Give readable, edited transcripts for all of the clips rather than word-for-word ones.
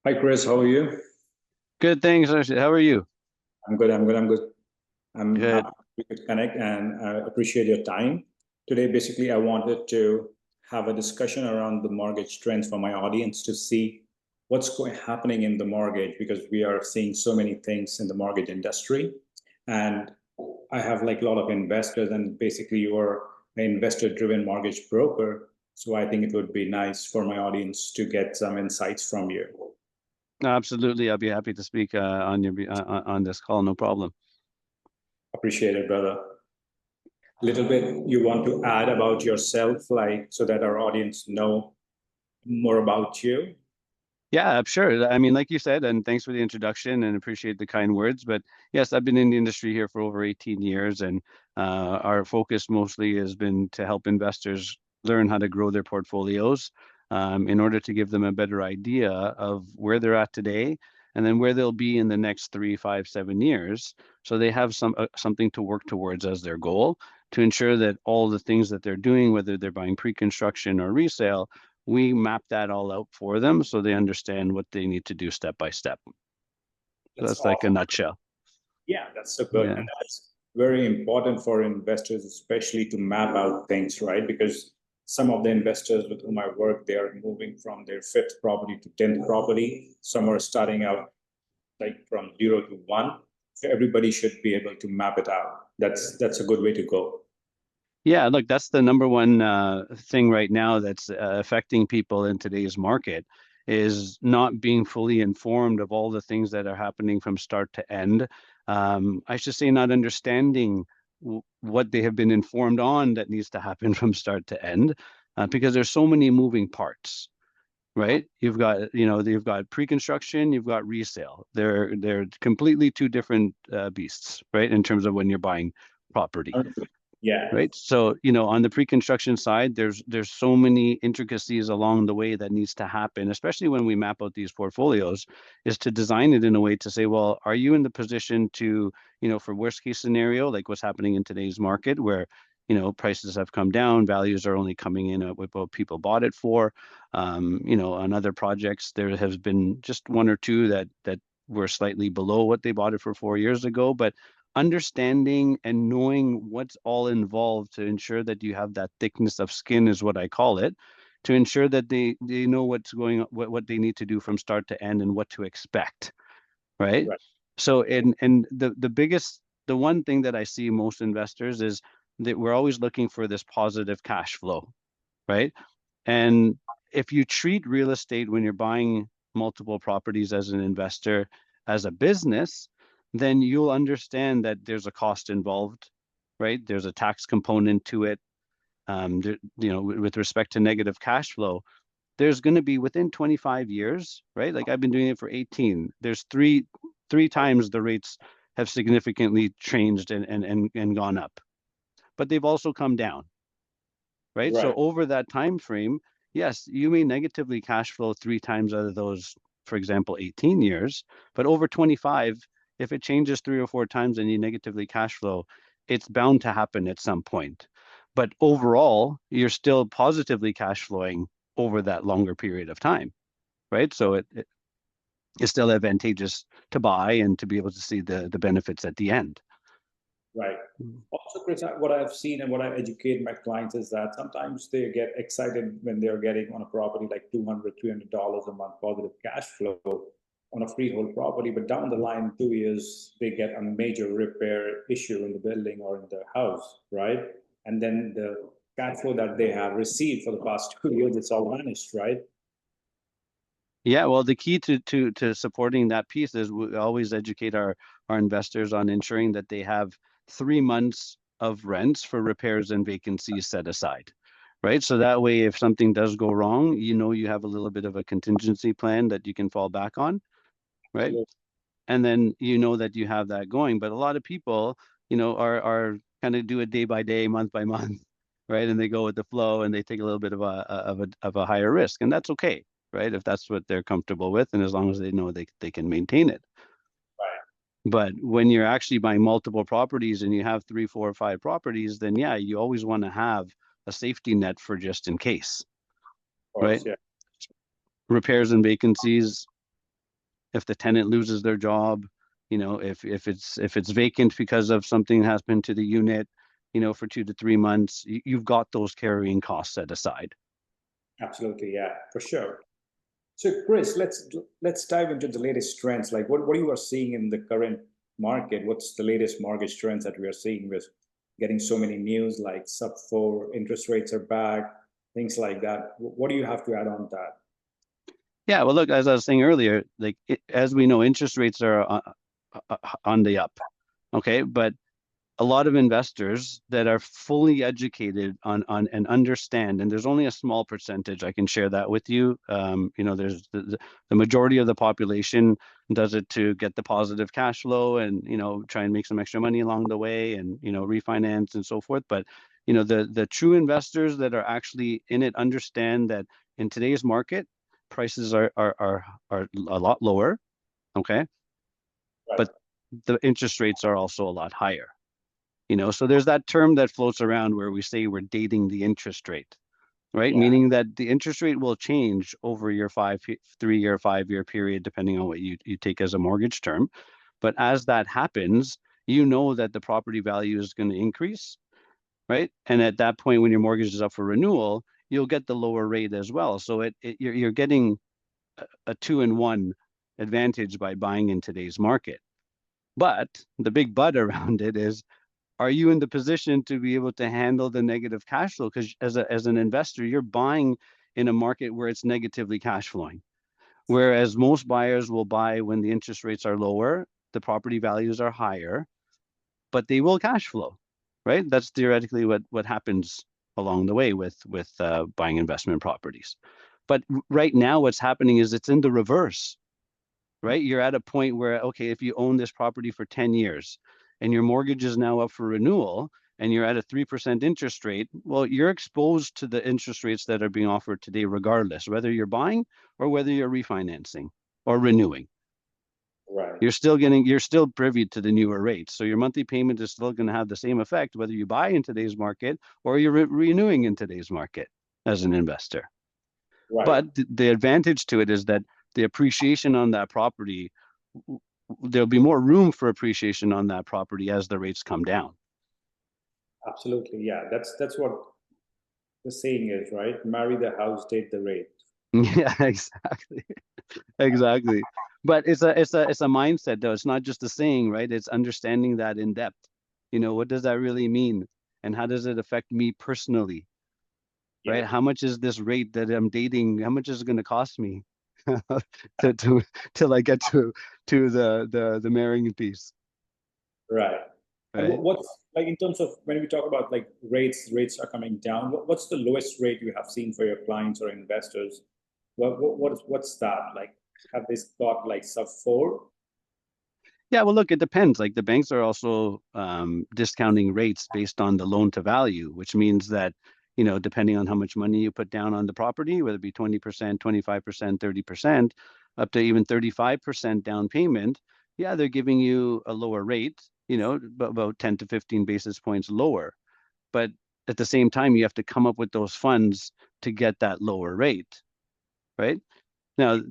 Hi Chris, how are you? Good, thanks, Harshit. How are you? I'm good. I'm good. I'm Good. happy we could connect and I appreciate your time. Today, basically, I wanted to have a discussion around the mortgage trends for my audience to see what's happening in the mortgage because we are seeing so many things in the mortgage industry. And I have like a lot of investors, and basically, you're an investor-driven mortgage broker. So I think it would be nice for my audience to get some insights from you. No, absolutely. I'll be happy to speak on on this call. No problem. Appreciate it, brother. Little bit you want to add about yourself, like so that our audience know more about you? Yeah, I'm sure. I mean, like you said, and thanks for the introduction and appreciate the kind words. But yes, I've been in the industry here for over 18 years, and our focus mostly has been to help investors learn how to grow their portfolios in order to give them a better idea of where they're at today and then where they'll be in the next 3, 5, 7 years. So they have something to work towards as their goal to ensure that all the things that they're doing, whether they're buying pre-construction or resale, we map that all out for them so they understand what they need to do step by step. So That's that's like a awesome. nutshell. Yeah, that's so good. Yeah. And that's very important for investors, especially to map out things, right? Because some of the investors with whom I work, they are moving from their fifth property to 10th property. Some are starting out like from 0 to 1. So everybody should be able to map it out. That's a good way to go. Yeah, look, that's the number one thing right now that's affecting people in today's market is not being fully informed of all the things that are happening from start to end. I should say not understanding what they have been informed on that needs to happen from start to end, because there's so many moving parts, right? You've got pre-construction, you've got resale. They're completely two different beasts, right? In terms of when you're buying property, Yeah, right? So, on the pre-construction side, there's so many intricacies along the way that needs to happen, especially when we map out these portfolios, is to design it in a way to say, well, are you in the position to, for worst case scenario, like what's happening in today's market where, prices have come down, values are only coming in at what people bought it for. On other projects, there has been just one or two that were slightly below what they bought it for 4 years ago, but understanding and knowing what's all involved to ensure that you have that thickness of skin is what I call it, to ensure that they know what's going on, what they need to do from start to end and what to expect, right? right. So and the one thing that I see most investors is that we're always looking for this positive cash flow, right? And if you treat real estate when you're buying multiple properties as an investor, as a business, then you'll understand that there's a cost involved, right? There's a tax component to it. With respect to negative cash flow, there's going to be within 25 years, right? Like I've been doing it for 18. There's three times the rates have significantly changed and gone up, but they've also come down, right? So Right. over that time frame, yes, you may negatively cash flow three times out of those, for example, 18 years, but over 25, if it changes three or four times and you negatively cash flow, it's bound to happen at some point. But overall, you're still positively cash flowing over that longer period of time, right? So it's still advantageous to buy and to be able to see the benefits at the end. Right. Also, Chris, what I've seen and what I educate my clients is that sometimes they get excited when they're getting on a property like $200, $300 a month positive cash flow on a freehold property, but down the line, 2 years, they get a major repair issue in the building or in the house, right? And then the cash flow that they have received for the past 2 years, it's all vanished, right? Yeah, well, the key to supporting that piece is we always educate our investors on ensuring that they have 3 months of rents for repairs and vacancies set aside, right? So that way, if something does go wrong, you have a little bit of a contingency plan that you can fall back on, right? Absolutely. And then you know that you have that going. But a lot of people, are kind of do it day by day, month by month, right? And they go with the flow and they take a little bit of a higher risk, and that's okay, right? If that's what they're comfortable with, and as long as they know they can maintain it. Right. But when you're actually buying multiple properties and you have three, four, five properties, then yeah, you always want to have a safety net for just in case, Of right? course, yeah. Repairs and vacancies. if the tenant loses their job, if it's vacant because of something happened to the unit, for 2 to 3 months, you've got those carrying costs set aside. Absolutely, yeah, for sure. So, Chris, let's dive into the latest trends. Like, what you are seeing in the current market? What's the latest mortgage trends that we are seeing with getting so many news like sub four interest rates are back, things like that. What do you have to add on that? Yeah, well, look, as I was saying earlier, like as we know, interest rates are on the up. Okay, but a lot of investors that are fully educated on and understand, and there's only a small percentage, I can share that with you. There's the majority of the population does it to get the positive cash flow and, try and make some extra money along the way and, refinance and so forth. But, the true investors that are actually in it understand that in today's market, prices are a lot lower. Okay. Right. But the interest rates are also a lot higher. So there's that term that floats around where we say we're dating the interest rate, right? Yeah. Meaning that the interest rate will change over your 3-year, 5-year period, depending on what you take as a mortgage term. But as that happens, that the property value is going to increase, right? And at that point, when your mortgage is up for renewal, you'll get the lower rate as well. So you're getting a 2-in-1 advantage by buying in today's market. But the big but around it is, are you in the position to be able to handle the negative cash flow? Because as an investor, you're buying in a market where it's negatively cash flowing. Whereas most buyers will buy when the interest rates are lower, the property values are higher, but they will cash flow, right? That's theoretically what happens along the way with buying investment properties. But right now, what's happening is it's in the reverse, right? You're at a point where, okay, if you own this property for 10 years and your mortgage is now up for renewal and you're at a 3% interest rate, well, you're exposed to the interest rates that are being offered today, regardless, whether you're buying or whether you're refinancing or renewing. Right. You're still privy to the newer rates. So your monthly payment is still going to have the same effect, whether you buy in today's market or you're renewing in today's market as an investor. Right. But the advantage to it is that the appreciation on that property, there'll be more room for appreciation on that property as the rates come down. Absolutely, yeah. That's what the saying is, right? Marry the house, date the rate. Yeah, exactly. Exactly. But it's a mindset though. It's not just a saying, right? It's understanding that in depth. What does that really mean? And how does it affect me personally? Right? Yeah. How much is this rate that I'm dating? How much is it going to cost me till I get to the marrying piece? Right. And Right. what's like in terms of when we talk about like rates are coming down. What's the lowest rate you have seen for your clients or investors? What's that like? Have they got like sub four? Yeah, well, look, it depends. Like the banks are also discounting rates based on the loan to value, which means that, depending on how much money you put down on the property, whether it be 20%, 25%, 30%, up to even 35% down payment, yeah, they're giving you a lower rate, about 10 to 15 basis points lower. But at the same time, you have to come up with those funds to get that lower rate, right? Now,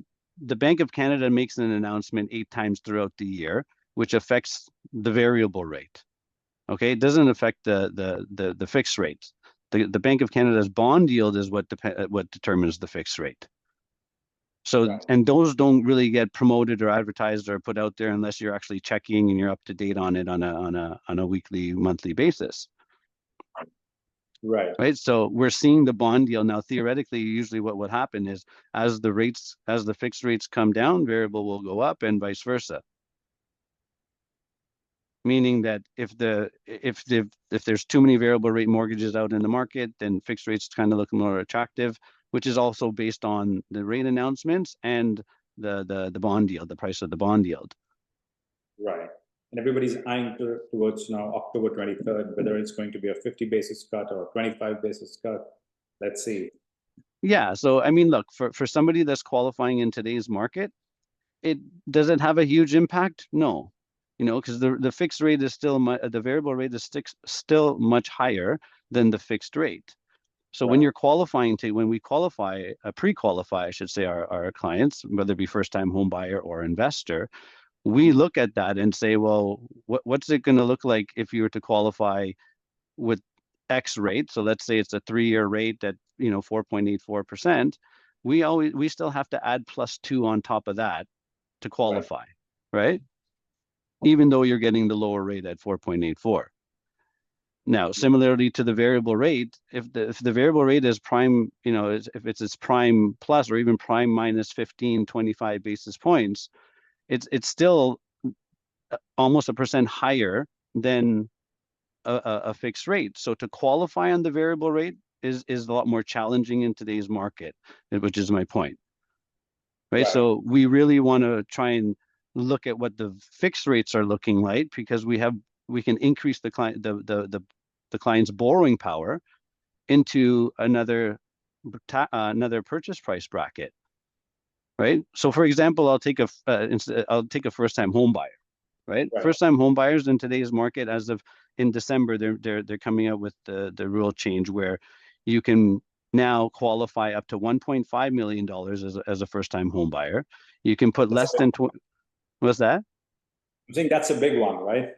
the Bank of Canada makes an announcement 8 times throughout the year, which affects the variable rate. Okay, it doesn't affect the fixed rate. The Bank of Canada's bond yield is what determines the fixed rate. So, Right. and those don't really get promoted or advertised or put out there unless you're actually checking and you're up to date on it on a weekly, monthly basis. Right. Right. So we're seeing the bond yield now. Theoretically, usually what would happen is as the fixed rates come down, variable will go up and vice versa. Meaning that if there's too many variable rate mortgages out in the market, then fixed rates kind of look more attractive, which is also based on the rate announcements and the bond yield, the price of the bond yield. Right. And everybody's eyeing towards now October 23rd, whether it's going to be a 50 basis cut or 25 basis cut. Let's see. Yeah. So I mean, look, for somebody that's qualifying in today's market, it doesn't have a huge impact. No, because the fixed rate is still the variable rate is still much higher than the fixed rate. So Right. when we qualify, pre-qualify, I should say, our clients, whether it be first-time home buyer or investor, we look at that and say, well, what's it going to look like if you were to qualify with X rate? So let's say it's a 3-year rate at 4.84%. We still have to add +2 on top of that to Right. qualify, right? Even though you're getting the lower rate at 4.84. Now, similarly to the variable rate, if the variable rate is prime, if it's its prime plus or even prime minus 15, 25 basis points, it's still almost a percent higher than a fixed rate. So to qualify on the variable rate is a lot more challenging in today's market, which is my point, right? Right. So we really want to try and look at what the fixed rates are looking like, because we can increase the client's borrowing power into another purchase price bracket, right? So for example, I'll take a first-time home buyer, right? Right. First-time home buyers in today's market, as of in December, they're coming out with the rule change where you can now qualify up to $1.5 million as a first-time home buyer. You can put That's a less big, than what's that? I think that's a big one, right?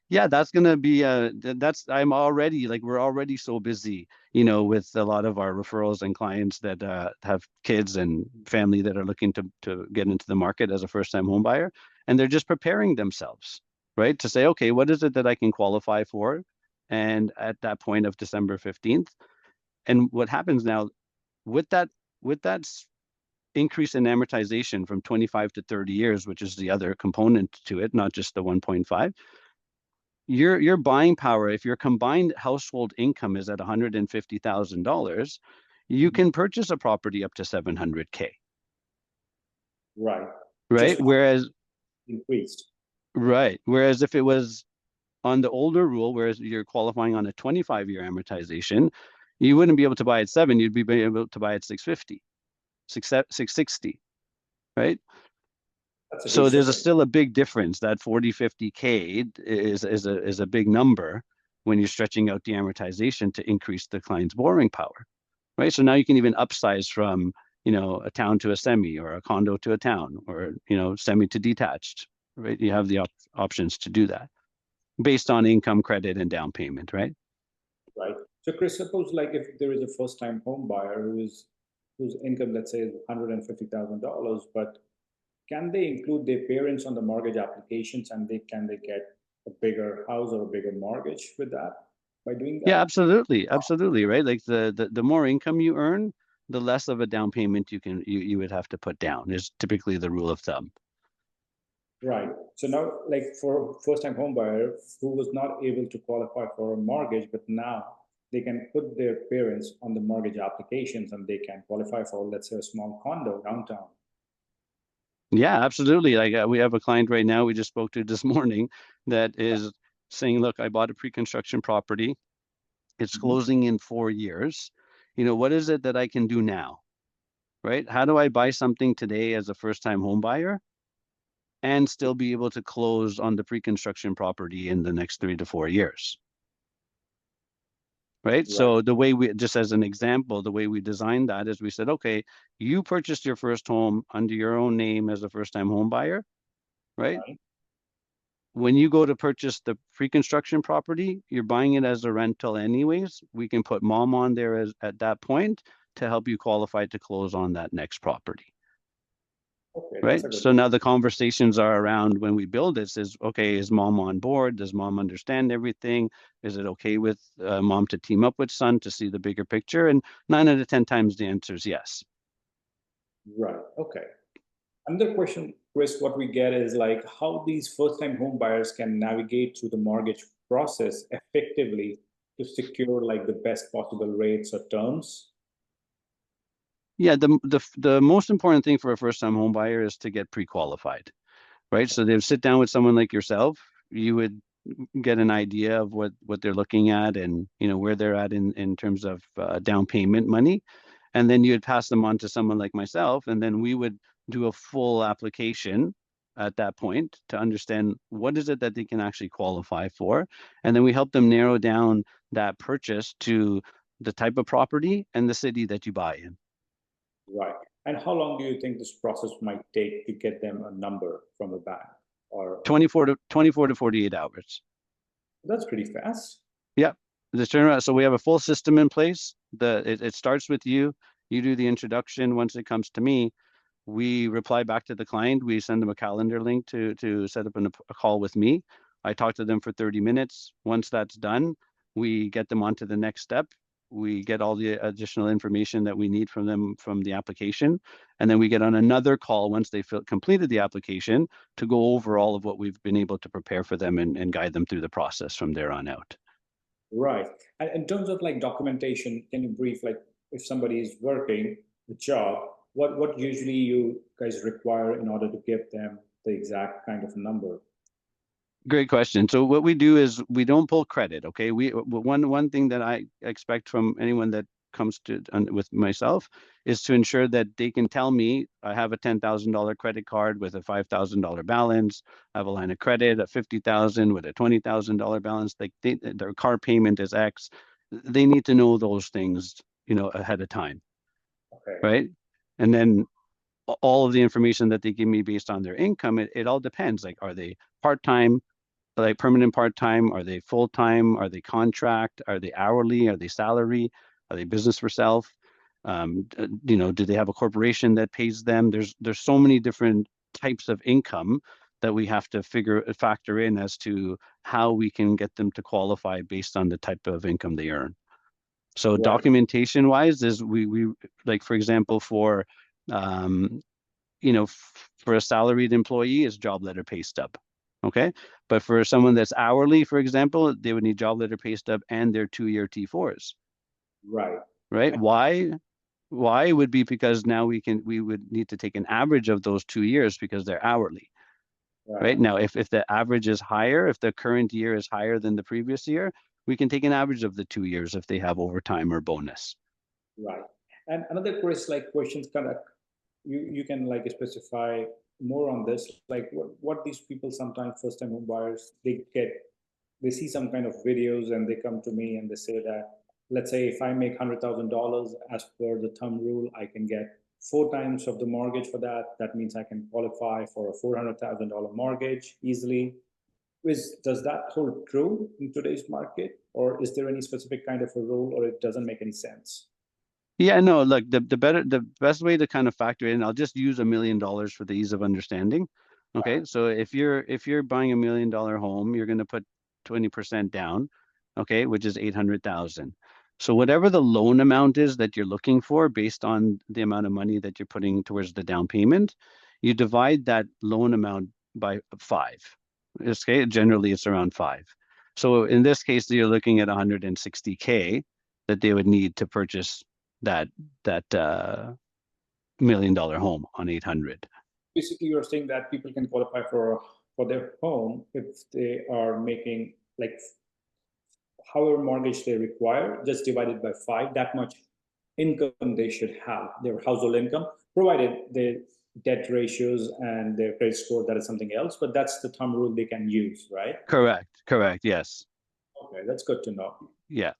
Yeah, that's gonna be that's I'm already like we're already so busy, with a lot of our referrals and clients that have kids and family that are looking to get into the market as a first-time home buyer, and they're just preparing themselves, right? To say, okay, what is it that I can qualify for? And at that point of December 15th, and what happens now with that increase in amortization from 25 to 30 years, which is the other component to it, not just the 1.5, your buying power, if your combined household income is at $150,000, you Mhm. can purchase a property up to 700K, Right. right? Just Whereas, increased. if it was on the older rule, whereas you're qualifying on a 25-year amortization, you wouldn't be able to buy at 7, you'd be able to buy at 650, 660, right? That's a So huge there's difference. still a big difference. That 40, 50K is a big number when you're stretching out the amortization to increase the client's borrowing power, right? So now you can even upsize from, a town to a semi, or a condo to a town, or, semi to detached, right? You have the options to do that based on income, credit, and down payment, right? Right. So Chris, suppose like if there is a first-time home buyer whose income, let's say, is $150,000, but can they include their parents on the mortgage applications, and they get a bigger house or a bigger mortgage with that by doing Yeah, that? absolutely. Absolutely, right? Like the more income you earn, the less of a down payment you would have to put down, is typically the rule of thumb. Right. So now, like for first-time home buyer who was not able to qualify for a mortgage, but now they can put their parents on the mortgage applications and they can qualify for, let's say, a small condo downtown. Yeah, absolutely. Like we have a client right now we just spoke to this morning that is saying, look, I bought a pre-construction property. It's Mhm. closing in 4 years. What is it that I can do now? Right? How do I buy something today as a first-time home buyer and still be able to close on the pre-construction property in the next 3 to 4 years? Right? Right. So the way just as an example, the way we designed that is we said, okay, you purchased your first home under your own name as a first-time home buyer, right? Right. When you go to purchase the pre-construction property, you're buying it as a rental anyways. We can put mom on there at that point to help you qualify to close on that next property. Okay, Right. that's a good So now the conversations are around when we build this is, okay, is mom on board? Does mom understand everything? Is it okay with mom to team up with son to see the bigger picture? And 9 out of 10 times the answer is yes. right. Okay. Another question, Chris, what we get is like how these first-time home buyers can navigate through the mortgage process effectively to secure like the best possible rates or terms. Yeah, the most important thing for a first time home buyer is to get pre-qualified, right? So they sit down with someone like yourself. You would get an idea of what they're looking at, and where they're at in terms of down payment money, and then you'd pass them on to someone like myself, and then we would do a full application at that point to understand what is it that they can actually qualify for, and then we help them narrow down that purchase to the type of property, and the city that you buy in. Right. And how long do you think this process might take to get them a number from a bank? Or 24 to 48 hours. that's pretty fast. Yeah, the turnaround. So we have a full system in place. It starts with you. You do the introduction. Once it comes to me, we reply back to the client. We send them a calendar link to set up a call with me. I talk to them for 30 minutes. Once that's done, we get them on to the next step. We get all the additional information that we need from them from the application. And then we get on another call once they completed the application to go over all of what we've been able to prepare for them and guide them through the process from there on out. Right. And in terms of like documentation, can you brief like if somebody is working a job, what usually you guys require in order to give them the exact kind of number? Great question. So what we do is we don't pull credit. Okay. One thing that I expect from anyone that comes to with myself is to ensure that they can tell me I have a $10,000 credit card with a $5,000 balance. I have a line of credit at 50,000 with a $20,000 balance. Like their car payment is X. They need to know those things, ahead of time. Okay. Right. And then all of the information that they give me based on their income, it all depends. Like, are they part-time? Are they permanent part-time? Are they full-time? Are they contract? Are they hourly? Are they salary? Are they business for self? Do they have a corporation that pays them? There's so many different types of income that we have to factor in as to how we can get them to qualify based on the type of income they earn. So Right. documentation wise is we like, for example, for for a salaried employee is job letter pay stub. Okay. But for someone that's hourly, for example, they would need job letter pay stub and their 2-year T4s. Right. Right. Why would be because now we would need to take an average of those 2 years because they're hourly. Right. Now, if the average is higher, if the current year is higher than the previous year, we can take an average of the 2 years if they have overtime or bonus. Right. And another questions kind of you can like specify more on this, like what these people sometimes first time home buyers they see some kind of videos and they come to me and they say that let's say if I make $100,000 as per the thumb rule, I can get 4 times of the mortgage for that. That means I can qualify for a $400,000 mortgage easily. Does that hold true in today's market, or is there any specific kind of a rule, or it doesn't make any sense? Yeah, no, look, the best way to kind of factor in, I'll just use $1 million for the ease of understanding. Okay, so if you're buying $1 million home, you're going to put 20% down, okay, which is 800,000. So whatever the loan amount is that you're looking for based on the amount of money that you're putting towards the down payment, you divide that loan amount by 5. Okay, generally it's around 5. So in this case, you're looking at 160K that they would need to purchase that $1 million home on 800. Basically, you're saying that people can qualify for their home if they are making like however mortgage they require, just divided by 5. That much income they should have, their household income, provided their debt ratios and their credit score, that is something else. But that's the thumb rule they can use, right? Correct. Yes. Okay, that's good to know. Yeah.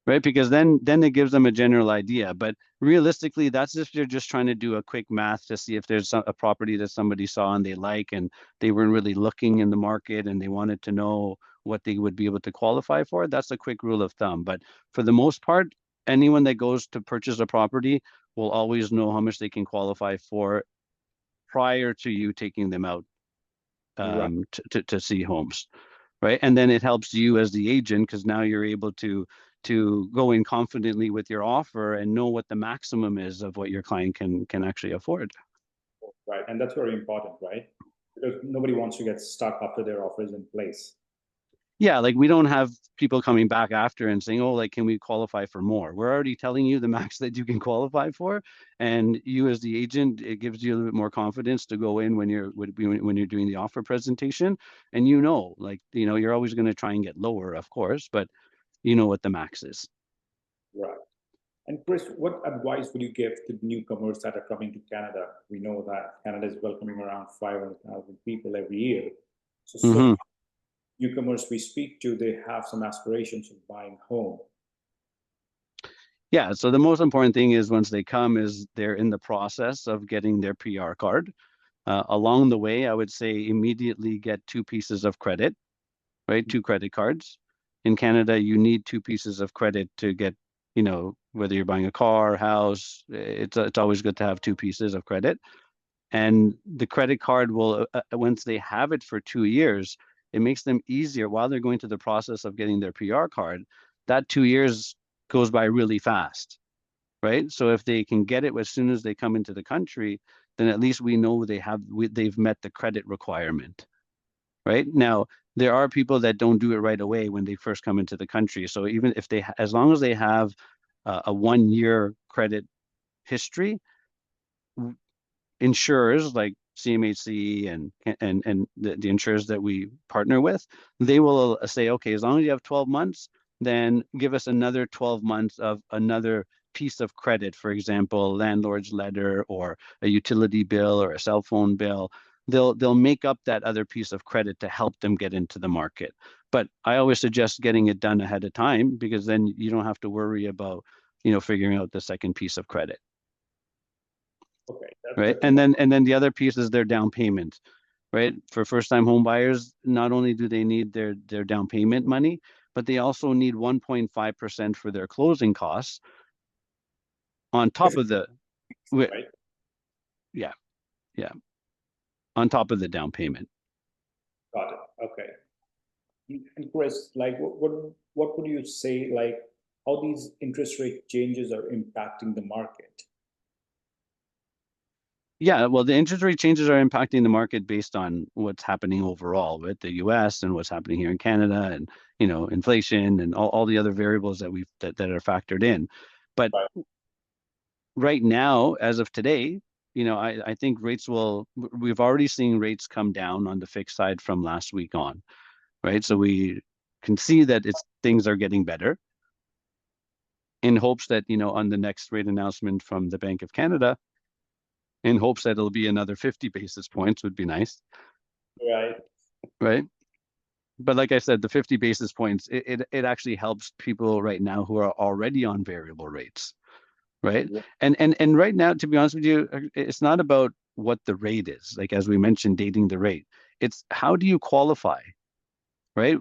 Right, because then it gives them a general idea. But realistically, that's if you're just trying to do a quick math to see if there's a property that somebody saw and they like, and they weren't really looking in the market and they wanted to know what they would be able to qualify for. That's a quick rule of thumb. But for the most part, anyone that goes to purchase a property will always know how much they can qualify for prior to you taking them out Right. to see homes. Right. And then it helps you as the agent because now you're able to go in confidently with your offer and know what the maximum is of what your client can actually afford. Right. And that's very important, right? Because nobody wants to get stuck after their offer is in place. Yeah, like we don't have people coming back after and saying, "Oh, like can we qualify for more?" We're already telling you the max that you can qualify for, and you as the agent, it gives you a little bit more confidence to go in when you're doing the offer presentation, and you're always going to try and get lower, of course, but you know what the max is. Right. And Chris, what advice would you give to newcomers that are coming to Canada? We know that Canada is welcoming around 500,000 people every year. So Mm-hmm. newcomers we speak to, they have some aspirations of buying home. Yeah, so the most important thing is once they come is they're in the process of getting their PR card. Along the way, I would say immediately get two pieces of credit, right? Two credit cards. In Canada, you need two pieces of credit to get, whether you're buying a car, house, it's always good to have two pieces of credit. And the credit card will, once they have it for 2 years, it makes them easier while they're going through the process of getting their PR card. That 2 years goes by really fast, right? So if they can get it as soon as they come into the country, then at least we know they've met the credit requirement, right? Now, there are people that don't do it right away when they first come into the country. So even if as long as they have a 1 year credit history, insurers like CMHC and the insurers that we partner with, they will say, okay, as long as you have 12 months, then give us another 12 months of another piece of credit, for example, landlord's letter or a utility bill or a cell phone bill. They'll make up that other piece of credit to help them get into the market. But I always suggest getting it done ahead of time because then you don't have to worry about, figuring out the second piece of credit. Okay, Right. that's And then the other piece is their down payment, right? For first time home buyers, not only do they need their down payment money, but they also need 1.5% for their closing costs on top of the right. yeah, yeah, on top of the down payment. Got it. Okay. And Chris, like, what would you say, like, how these interest rate changes are impacting the market? Yeah, well, the interest rate changes are impacting the market based on what's happening overall with the US and what's happening here in Canada and, inflation and all the other variables that are factored in. But Right. right now, as of today, I think we've already seen rates come down on the fixed side from last week on, right? So we can see that things are getting better in hopes that, on the next rate announcement from the Bank of Canada, in hopes that it'll be another 50 basis points would be nice, Right. right? But like I said, the 50 basis points, it actually helps people right now who are already on variable rates, right? And right now, to be honest with you, it's not about what the rate is. Like as we mentioned, dating the rate. It's how do you qualify, right?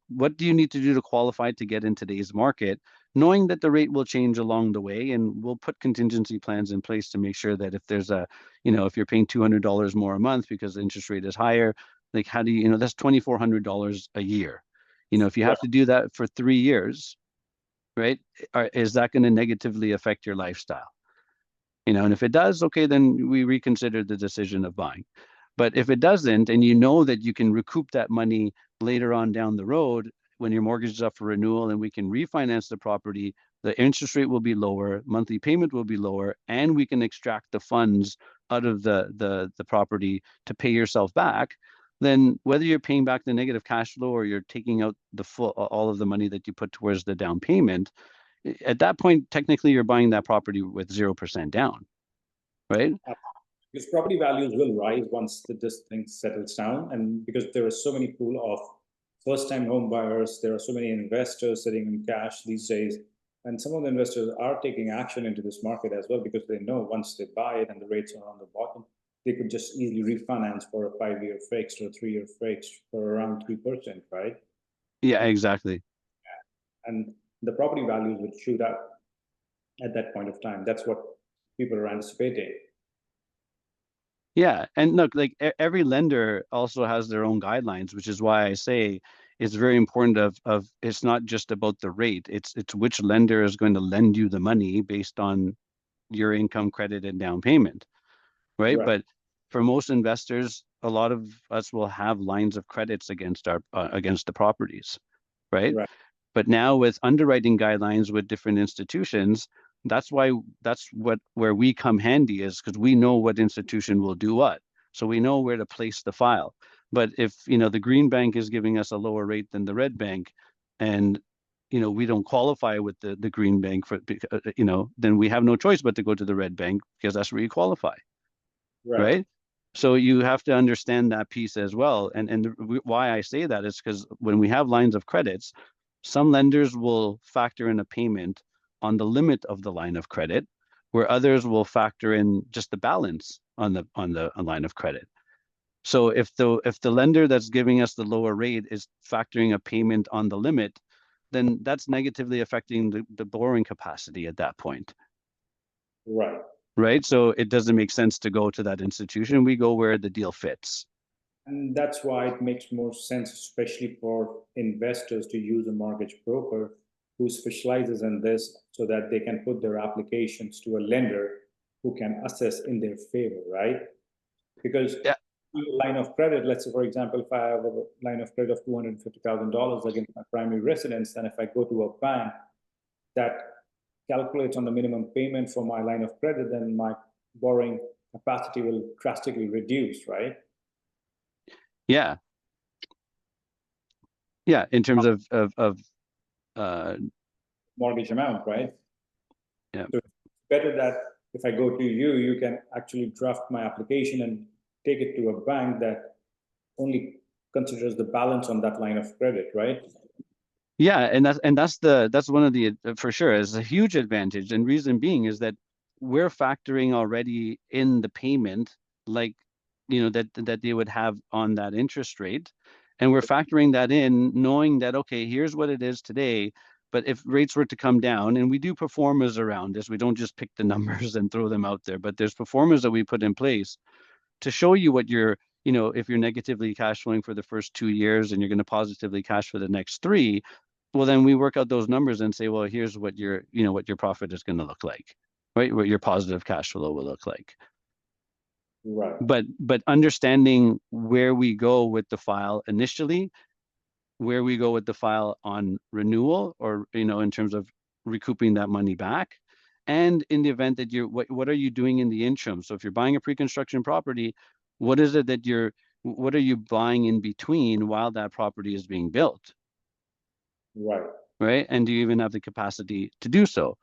What do you need to do to qualify to get in today's market, knowing that the rate will change along the way, and we'll put contingency plans in place to make sure that if there's if you're paying $200 more a month because the interest rate is higher, like how do you, that's $2,400 a year. If you Right. have to do that for 3 years, right? Is that going to negatively affect your lifestyle? And if it does, okay, then we reconsider the decision of buying. But if it doesn't, and you know that you can recoup that money later on down the road when your mortgage is up for renewal and we can refinance the property, the interest rate will be lower, monthly payment will be lower, and we can extract the funds out of the property to pay yourself back, then whether you're paying back the negative cash flow or you're taking out the full all of the money that you put towards the down payment, at that point, technically you're buying that property with 0% down, right? Because property values will rise once this thing settles down, and because there are so many pool of first-time home buyers, there are so many investors sitting in cash these days, and some of the investors are taking action into this market as well because they know once they buy it and the rates are on the bottom, they could just easily refinance for a 5-year fixed or 3-year fixed for around 3%, right? Yeah, exactly. And the property values would shoot up at that point of time. That's what people are anticipating. Yeah, and look, like every lender also has their own guidelines, which is why I say it's very important of it's not just about the rate. It's which lender is going to lend you the money based on your income, credit, and down payment, right? Right. But for most investors, a lot of us will have lines of credits against our against the properties, right? Right. But now with underwriting guidelines with different institutions, that's where we come handy is because we know what institution will do what. So we know where to place the file. But if, the green bank is giving us a lower rate than the red bank and we don't qualify with the green bank then we have no choice but to go to the red bank because that's where you qualify, Right. right? So you have to understand that piece as well. And why I say that is because when we have lines of credits, some lenders will factor in a payment on the limit of the line of credit, where others will factor in just the balance on the line of credit. So if the lender that's giving us the lower rate is factoring a payment on the limit, then that's negatively affecting the borrowing capacity at that point. Right. Right. So it doesn't make sense to go to that institution. We go where the deal fits. And that's why it makes more sense, especially for investors, to use a mortgage broker who specializes in this so that they can put their applications to a lender who can assess in their favor, right? Because Yeah. line of credit, let's say, for example, if I have a line of credit of $250,000 against my primary residence, then if I go to a bank that calculates on the minimum payment for my line of credit, then my borrowing capacity will drastically reduce, right? Yeah. Yeah. In terms of mortgage amount, right? yeah. So it's better that if I go to you, you can actually draft my application and take it to a bank that only considers the balance on that line of credit, right? Yeah, and that's one of the for sure is a huge advantage, and reason being is that we're factoring already in the payment, like that they would have on that interest rate, and we're factoring that in, knowing that okay, here's what it is today, but if rates were to come down, and we do performers around this, we don't just pick the numbers and throw them out there, but there's performers that we put in place to show you what you're, if you're negatively cash flowing for the first 2 years and you're going to positively cash for the next three, well, then we work out those numbers and say, well, here's what what your profit is going to look like, right? What your positive cash flow will look like. Right. But understanding where we go with the file initially, where we go with the file on renewal, or in terms of recouping that money back, and in the event that what are you doing in the interim? So if you're buying a pre-construction property, what is it that what are you buying in between while that property is being built? Right. Right. And do you even have the capacity to do so?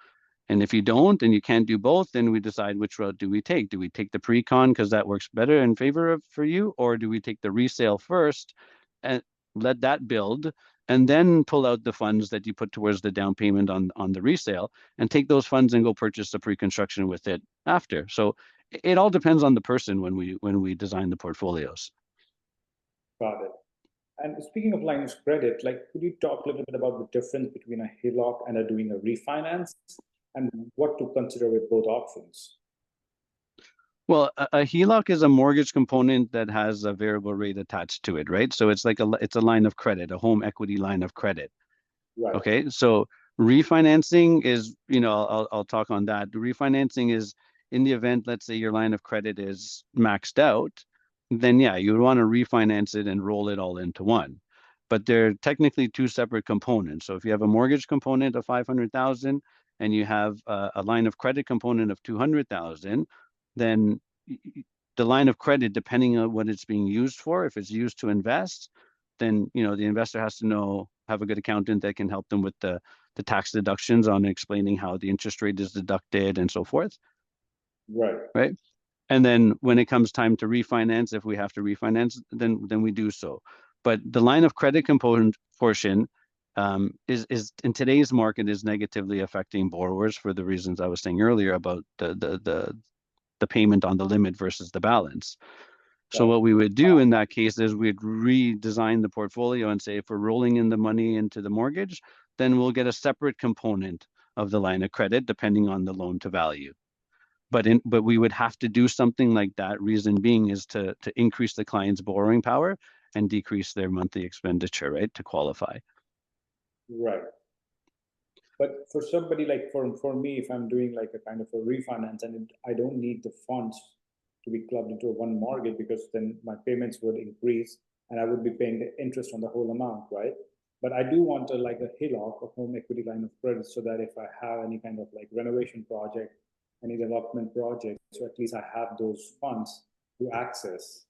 And if you don't, and you can't do both, then we decide which route do we take. Do we take the pre-con because that works better in favor of for you, or do we take the resale first and let that build, and then pull out the funds that you put towards the down payment on the resale, and take those funds and go purchase the pre-construction with it after? So it all depends on the person when we design the portfolios. Got it. And speaking of line of credit, like, could you talk a little bit about the difference between a HELOC and doing a refinance, and what to consider with both options? Well, a HELOC is a mortgage component that has a variable rate attached to it, right? So it's like it's a line of credit, a home equity line of credit. Right. Okay, so refinancing is, I'll talk on that. Refinancing is in the event, let's say your line of credit is maxed out, then yeah, you would want to refinance it and roll it all into one. But they're technically two separate components. So if you have a mortgage component of 500,000 and you have a line of credit component of 200,000, then the line of credit, depending on what it's being used for, if it's used to invest, then the investor has to have a good accountant that can help them with the tax deductions on explaining how the interest rate is deducted and so forth. Right. Right. And then when it comes time to refinance, if we have to refinance, then we do so. But the line of credit component portion is in today's market is negatively affecting borrowers for the reasons I was saying earlier about the payment on the limit versus the balance. So what we would do in that case is we'd redesign the portfolio and say, if we're rolling in the money into the mortgage, then we'll get a separate component of the line of credit depending on the loan to value. But we would have to do something like that. Reason being is to increase the client's borrowing power and decrease their monthly expenditure, right, to qualify. Right. But for somebody like for me, if I'm doing like a kind of a refinance and I don't need the funds to be clubbed into a one mortgage, because then my payments would increase and I would be paying the interest on the whole amount, right? But I do want like a HELOC, a home equity line of credit, so that if I have any kind of like renovation project, any development project, so at least I have those funds to access.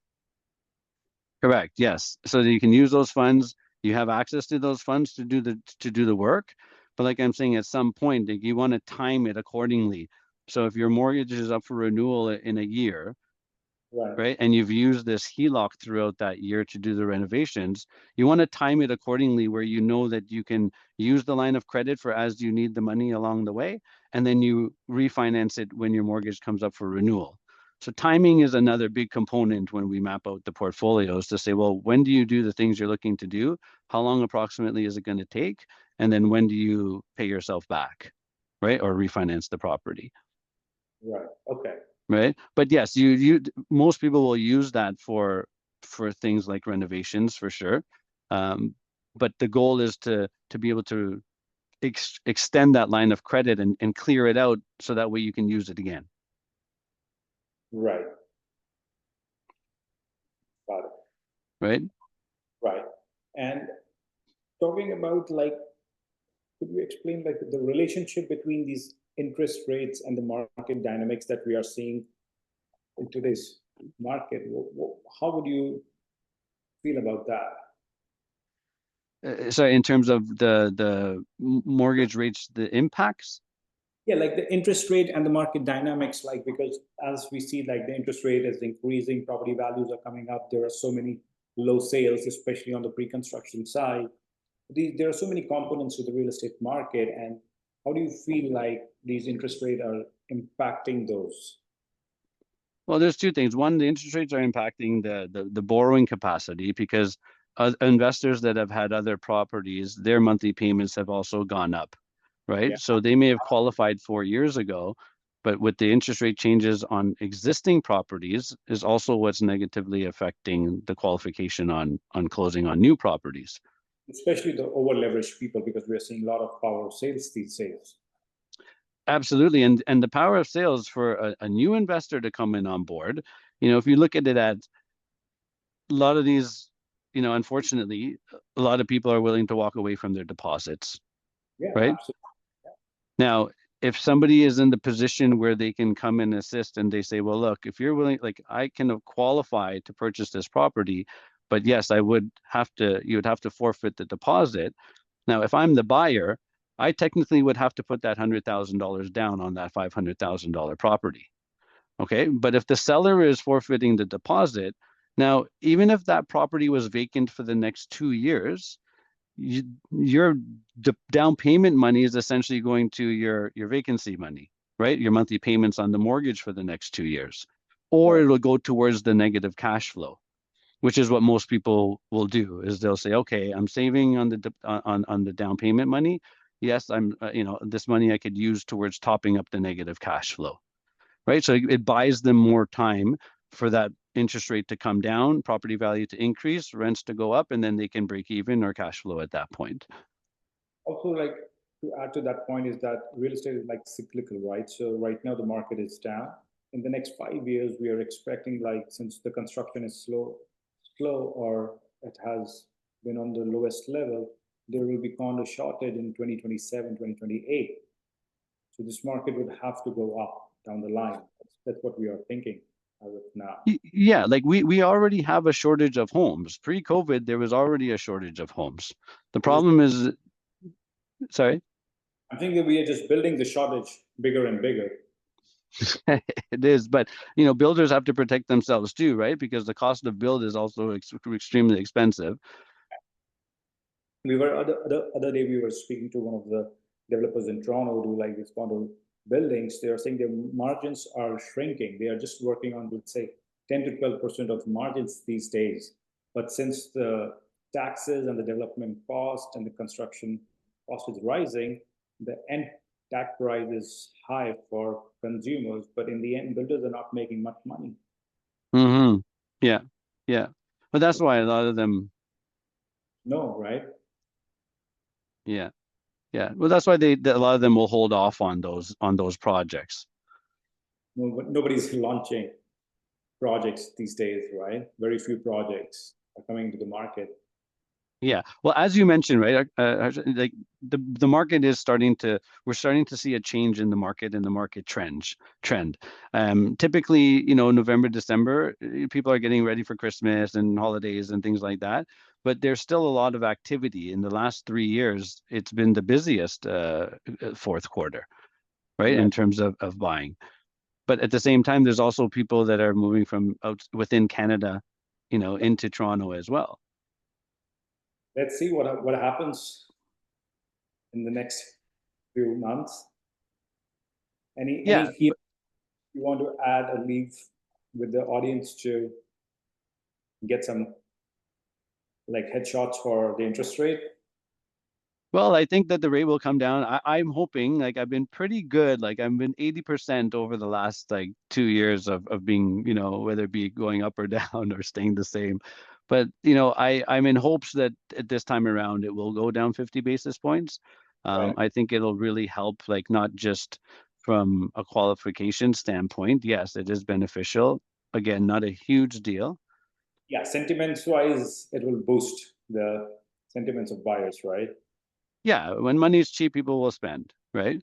Correct. Yes. So that you can use those funds. You have access to those funds to do the work. But like I'm saying, at some point, like, you want to time it accordingly. So if your mortgage is up for renewal in a year, Right. right? And you've used this HELOC throughout that year to do the renovations, you want to time it accordingly where you know that you can use the line of credit for as you need the money along the way, and then you refinance it when your mortgage comes up for renewal. So timing is another big component when we map out the portfolios to say, well, when do you do the things you're looking to do? How long approximately is it going to take? And then when do you pay yourself back, right? Or refinance the property. Right. Okay. Right. But yes, you most people will use that for things like renovations for sure. Um, but the goal is to be able to extend that line of credit and clear it out so that way you can use it again. Right. Got it. Right. Right. And talking about like, could you explain like the relationship between these interest rates and the market dynamics that we are seeing in today's market? How would you feel about that? So in terms of the mortgage rates, the impacts. Yeah, like the interest rate and the market dynamics, like because as we see, like the interest rate is increasing, property values are coming up. There are so many low sales, especially on the pre-construction side. There are so many components to the real estate market, and how do you feel like these interest rates are impacting those? Well, there's two things. One, the interest rates are impacting the borrowing capacity because investors that have had other properties, their monthly payments have also gone up, right? Yeah, So they may have qualified 4 years ago, but with the interest rate changes on existing properties is also what's negatively affecting the qualification on closing on new properties. especially the over leveraged people, because we are seeing a lot of power sales these days. Absolutely. And the power of sales for a new investor to come in on board, if you look at it at a lot of these, unfortunately, a lot of people are willing to walk away from their deposits, Yeah, right? absolutely. Now, if somebody is in the position where they can come and assist and they say, well, look, if you're willing, like I can qualify to purchase this property, but yes, you would have to forfeit the deposit. Now, if I'm the buyer, I technically would have to put that $100,000 down on that $500,000 property. Okay. But if the seller is forfeiting the deposit, now, even if that property was vacant for the next 2 years, your down payment money is essentially going to your vacancy money, right? Your monthly payments on the mortgage for the next 2 years, or Right. it'll go towards the negative cash flow, which is what most people will do. Is they'll say, okay, I'm saving on the down payment money. Yes, I'm this money I could use towards topping up the negative cash flow, right? So it buys them more time for that interest rate to come down, property value to increase, rents to go up, and then they can break even or cash flow at that point. Also, like to add to that point is that real estate is like cyclical, right? So right now the market is down. In the next 5 years, we are expecting like since the construction is slow or it has been on the lowest level, there will be condo shortage in 2027, 2028. So this market would have to go up down the line. That's what we are thinking as of now. Yeah, like we already have a shortage of homes. Pre-COVID, there was already a shortage of homes. The We're just, problem is, sorry, I think that we are just building the shortage bigger and bigger. it is, but builders have to protect themselves too, right? Because the cost of build is also extremely expensive. We were other day we were speaking to one of the developers in Toronto who do like these condo buildings. They are saying their margins are shrinking. They are just working on, let's say, 10 to 12% of margins these days. But since the taxes and the development cost and the construction cost is rising, the end tax price is high for consumers. But in the end, builders are not making much money. Hmm. Yeah, yeah. But that's why a lot of them, No, right? yeah, yeah. Well, that's why a lot of them will hold off on those projects. No, nobody's launching projects these days, right? Very few projects are coming to the market. Yeah. Well, as you mentioned, right, like the market is we're starting to see a change in the market and the market trend. Typically, November, December, people are getting ready for Christmas and holidays and things like that. But there's still a lot of activity. In the last 3 years, it's been the busiest fourth quarter, right, Right. in terms of buying. But at the same time, there's also people that are moving from out within Canada, into Toronto as well. Let's see what happens in the next few months. Yeah. Any key you want to add or leave with the audience to get some like headshots for the interest rate? Well, I think that the rate will come down. I'm hoping, like I've been pretty good. Like I've been 80% over the last like 2 years of being, whether it be going up or down or staying the same. But I'm in hopes that at this time around it will go down 50 basis points. Right. I think it'll really help, like not just from a qualification standpoint. Yes, it is beneficial. Again, not a huge deal. Yeah, sentiments wise, it will boost the sentiments of buyers, right? Yeah, when money is cheap, people will spend, right?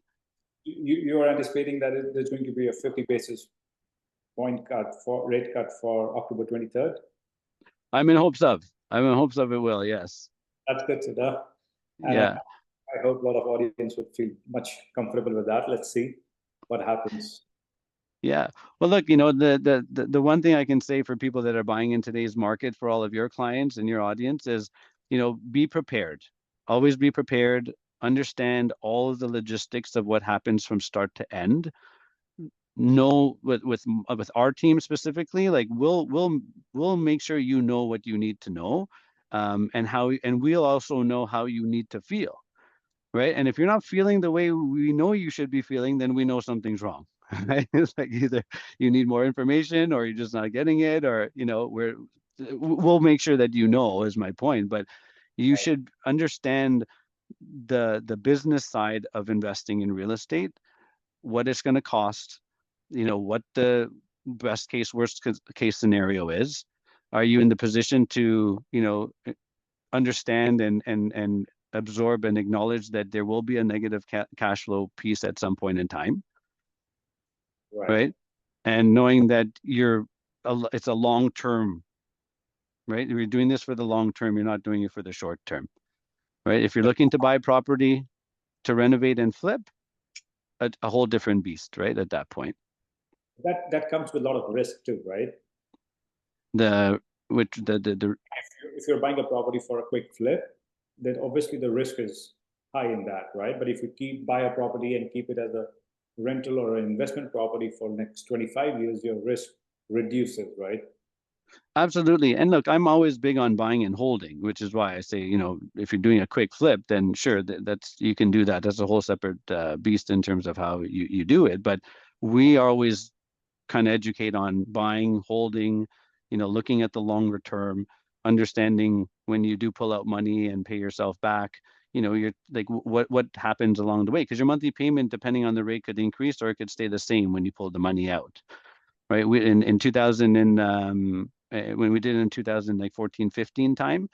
You are anticipating that there's going to be a 50 basis point rate cut for October 23rd. I'm in hopes of. I'm in hopes of it will, yes. That's good to know. And Yeah. I hope a lot of audience would feel much comfortable with that. Let's see what happens. Yeah. Well, look, the one thing I can say for people that are buying in today's market for all of your clients and your audience is, be prepared. Always be prepared. Understand all of the logistics of what happens from start to end. Know with our team specifically, like we'll make sure you know what you need to know, and we'll also know how you need to feel. Right. And if you're not feeling the way we know you should be feeling, then we know something's wrong. Right. It's like either you need more information or you're just not getting it, or, we'll make sure that is my point. But you should understand the business side of investing in real estate, what it's going to cost, what the best case, case scenario is. Are you in the position to, understand and absorb and acknowledge that there will be a negative cash flow piece at some point in time, Right. right? And knowing that it's a long term, right? You're doing this for the long term. You're not doing it for the short term, right? If you're looking to buy property to renovate and flip, a whole different beast, right? At that point, That comes with a lot of risk too, right? the which the If you're buying a property for a quick flip, then obviously the risk is high in that, right? But if you buy a property and keep it as a rental or an investment property for the next 25 years, your risk reduces, right? Absolutely. And look, I'm always big on buying and holding, which is why I say, if you're doing a quick flip, then sure, that's you can do that. That's a whole separate beast in terms of how you do it. But we always kind of educate on buying, holding, looking at the longer term, understanding when you do pull out money and pay yourself back, you're like what happens along the way, because your monthly payment, depending on the rate, could increase or it could stay the same when you pull the money out. Right. We in 2000 and when we did it in 2014, 15 time,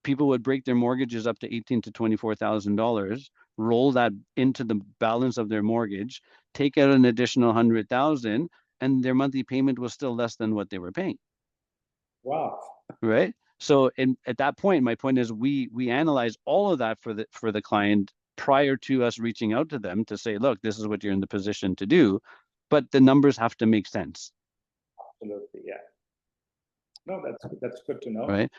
people would break their mortgages up to $18,000 to $24,000, roll that into the balance of their mortgage, take out an additional 100,000, and their monthly payment was still less than what they were paying. Wow. Right. So at that point, my point is we analyze all of that for the client prior to us reaching out to them to say, look, this is what you're in the position to do, but the numbers have to make sense. Absolutely. Yeah. No, that's good to know. Right.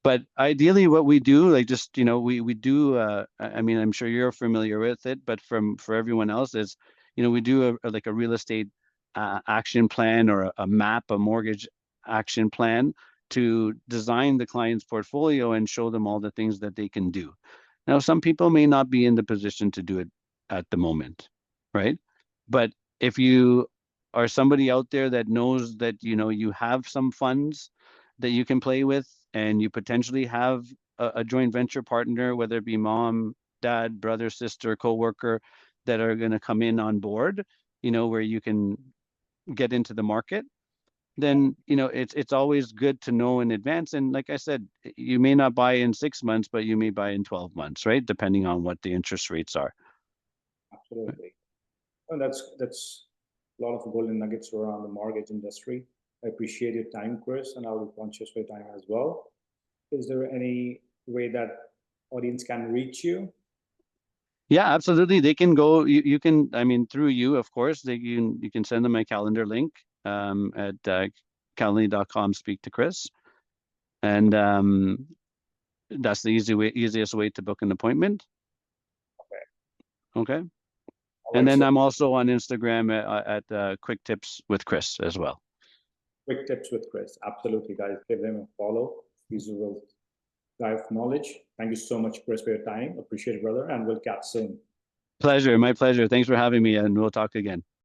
But ideally what we do, like just, we do, I mean, I'm sure you're familiar with it, but for everyone else is, we do like a real estate action plan or a map, a mortgage action plan to design the client's portfolio and show them all the things that they can do. Now, some people may not be in the position to do it at the moment, right? But if you are somebody out there that knows that, you have some funds that you can play with, and you potentially have a joint venture partner, whether it be mom, dad, brother, sister, coworker, that are going to come in on board, where you can get into the market, then it's always good to know in advance. And like I said, you may not buy in 6 months, but you may buy in 12 months, right? Depending on what the interest rates are. Absolutely. And that's a lot of golden nuggets around the mortgage industry. I appreciate your time, Chris, and I'll be conscious of your time as well. Is there any way that audience can reach you? Yeah, absolutely. They can go, you can, I mean, through you, of course, you can send them a calendar link at calendly.com, speak to Chris. And that's the easiest way to book an appointment. Okay. All And right, then so I'm also on Instagram at Quick Tips with Chris as well. quick tips with Chris. Absolutely, guys. Give him a follow. He's a guy of knowledge. Thank you so much, Chris, for your time. Appreciate it, brother. And we'll catch soon. Pleasure. My pleasure. Thanks for having me, and we'll talk again.